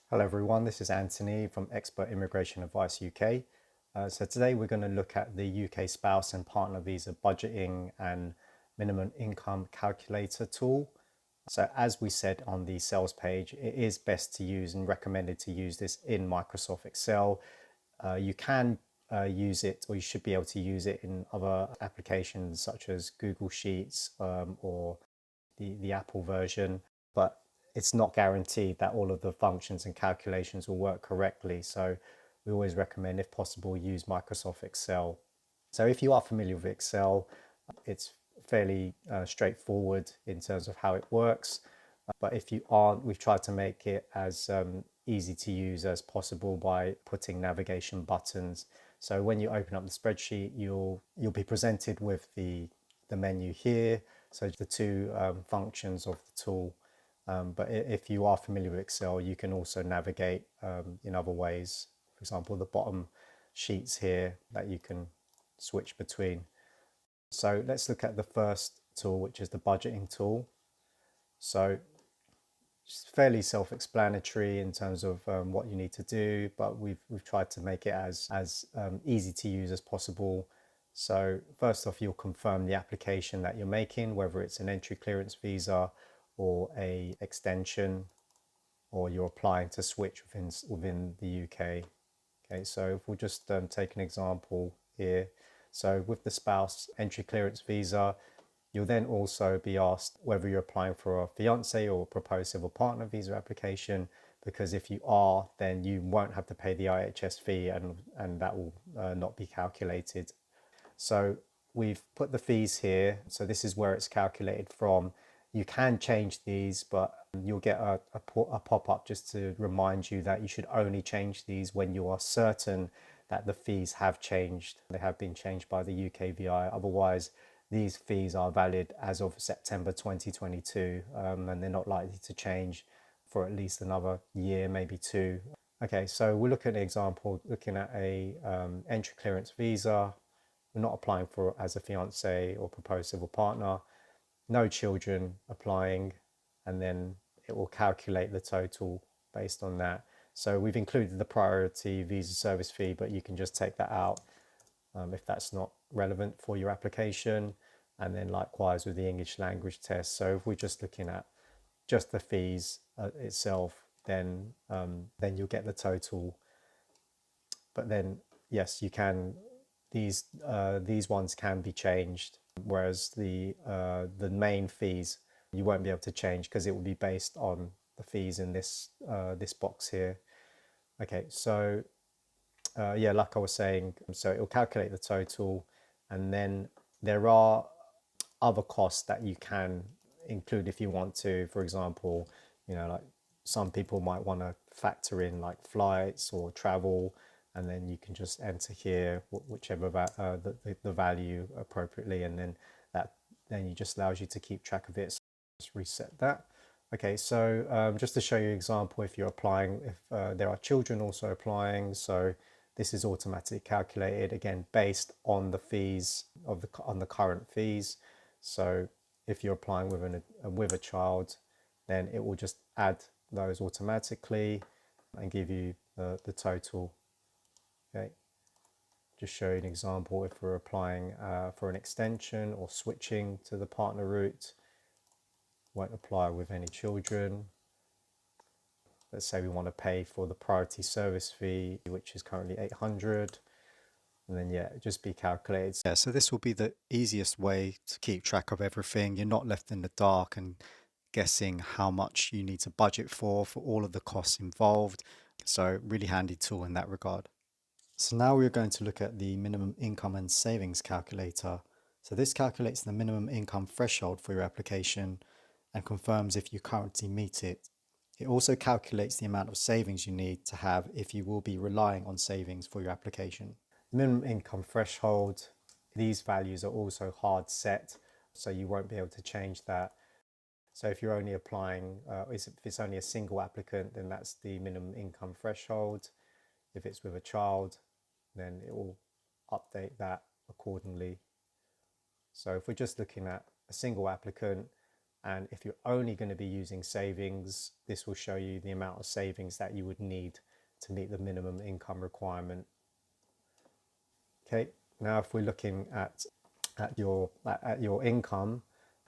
Hello everyone, this is Anthony from Expert Immigration Advice UK. So today we're going to look at the UK spouse and partner visa budgeting and minimum income calculator tool. So as we said on the sales page, it is best to use and recommended to use this in Microsoft Excel. You can use it, or you should be able to use it in other applications such as Google Sheets or the Apple version, but it's not guaranteed that all of the functions and calculations will work correctly. So we always recommend, if possible, use Microsoft Excel. So if you are familiar with Excel, it's fairly straightforward in terms of how it works. But if you aren't, we've tried to make it as easy to use as possible by putting navigation buttons. So when you open up the spreadsheet, you'll be presented with the menu here. So the two functions of the tool. But if you are familiar with Excel, you can also navigate in other ways. For example, the bottom sheets here that you can switch between. So let's look at the first tool, which is the budgeting tool. So it's fairly self-explanatory in terms of what you need to do, but we've tried to make it as easy to use as possible. So first off, you'll confirm the application that you're making, whether it's an entry clearance visa or a extension, or you're applying to switch within the UK. Okay, so if we'll just take an example here. So with the spouse entry clearance visa, you'll then also be asked whether you're applying for a fiance or proposed civil partner visa application, because if you are, then you won't have to pay the IHS fee, and that will not be calculated. So we've put the fees here. So this is where it's calculated from. You can change these, but you'll get a pop-up just to remind you that you should only change these when you are certain that the fees have changed. They have been changed by the UKVI. Otherwise, these fees are valid as of September 2022, and they're not likely to change for at least another year, maybe two. Okay, so we'll look at an example looking at a entry clearance visa. We're not applying for as a fiance or proposed civil partner, no children applying, and then it will calculate the total based on that. So we've included the priority visa service fee, but you can just take that out if that's not relevant for your application. And then likewise with the English language test. So if we're just looking at just the fees itself, then you'll get the total. But then yes, you can, these ones can be changed, whereas the main fees you won't be able to change because it will be based on the fees in this box here. Okay, so yeah, like I was saying, so it will calculate the total, and then there are other costs that you can include if you want to. For example, like some people might want to factor in like flights or travel, and then you can just enter here whichever the value appropriately, and then you just allows you to keep track of it. So just reset that. Okay, so just to show you an example, if you're applying, if there are children also applying, so this is automatically calculated again based on the fees on the current fees. So if you're applying with a child, then it will just add those automatically and give you the total. Okay, just show you an example if we're applying for an extension or switching to the partner route. Won't apply with any children. Let's say we want to pay for the priority service fee, which is currently 800. And then yeah, just be calculated. Yeah, so this will be the easiest way to keep track of everything. You're not left in the dark and guessing how much you need to budget for all of the costs involved. So really handy tool in that regard. So now we're going to look at the minimum income and savings calculator. So this calculates the minimum income threshold for your application and confirms if you currently meet it. It also calculates the amount of savings you need to have if you will be relying on savings for your application. Minimum income threshold, these values are also hard set, so you won't be able to change that. So if you're only applying, if it's only a single applicant, then that's the minimum income threshold. If it's with a child, then it will update that accordingly. So if we're just looking at a single applicant And if you're only going to be using savings, this will show you the amount of savings that you would need to meet the minimum income requirement. Okay, now if we're looking at your income,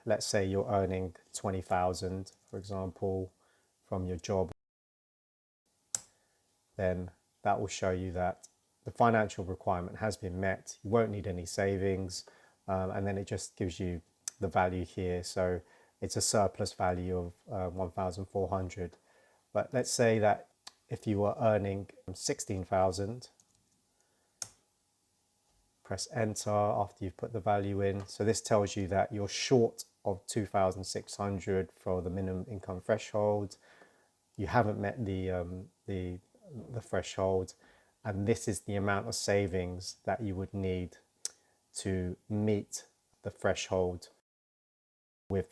let's say you're earning 20,000, for example, from your job, then that will show you that the financial requirement has been met. You won't need any savings, and then it just gives you the value here. So it's a surplus value of 1,400. But let's say that if you were earning 16,000, press enter after you've put the value in. So this tells you that you're short of 2,600 for the minimum income threshold. You haven't met the threshold, and this is the amount of savings that you would need to meet the threshold with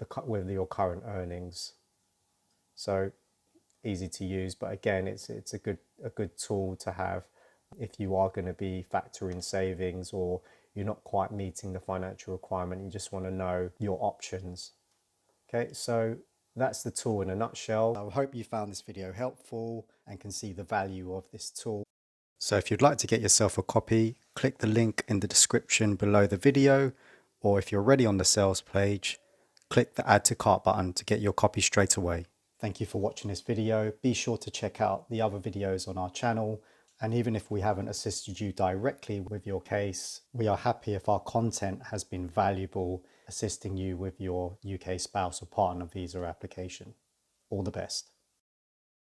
your current earnings. So easy to use, but again, it's a good tool to have if you are going to be factoring savings, or you're not quite meeting the financial requirement. You just want to know your options. Okay, so that's the tool in a nutshell. I hope you found this video helpful and can see the value of this tool. So if you'd like to get yourself a copy, click the link in the description below the video, or if you're already on the sales page, click the add to cart button to get your copy straight away. Thank you for watching this video. Be sure to check out the other videos on our channel. And even if we haven't assisted you directly with your case, we are happy if our content has been valuable, assisting you with your UK spouse or partner visa application. All the best.